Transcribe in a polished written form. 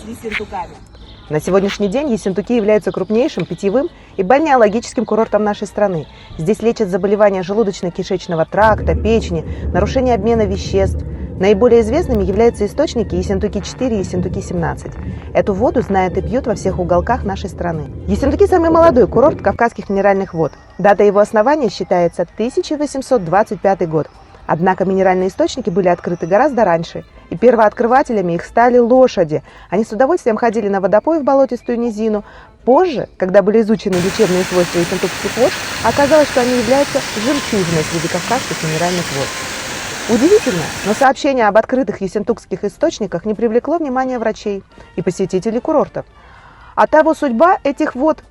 Ессентуками. На сегодняшний день Ессентуки являются крупнейшим питьевым и бальнеологическим курортом нашей страны. Здесь лечат заболевания желудочно-кишечного тракта, печени, нарушение обмена веществ. Наиболее известными являются источники Ессентуки-4 и Ессентуки-17. Эту воду знают и пьют во всех уголках нашей страны. Ессентуки – самый молодой курорт Кавказских минеральных вод. Дата его основания считается 1825 год. Однако минеральные источники были открыты гораздо раньше, и первооткрывателями их стали лошади. Они с удовольствием ходили на водопой в болотистую низину. Позже, когда были изучены лечебные свойства ессентукских вод, оказалось, что они являются жемчужиной среди кавказских минеральных вод. Удивительно, но сообщение об открытых ессентукских источниках не привлекло внимания врачей и посетителей курортов. А того судьба этих вод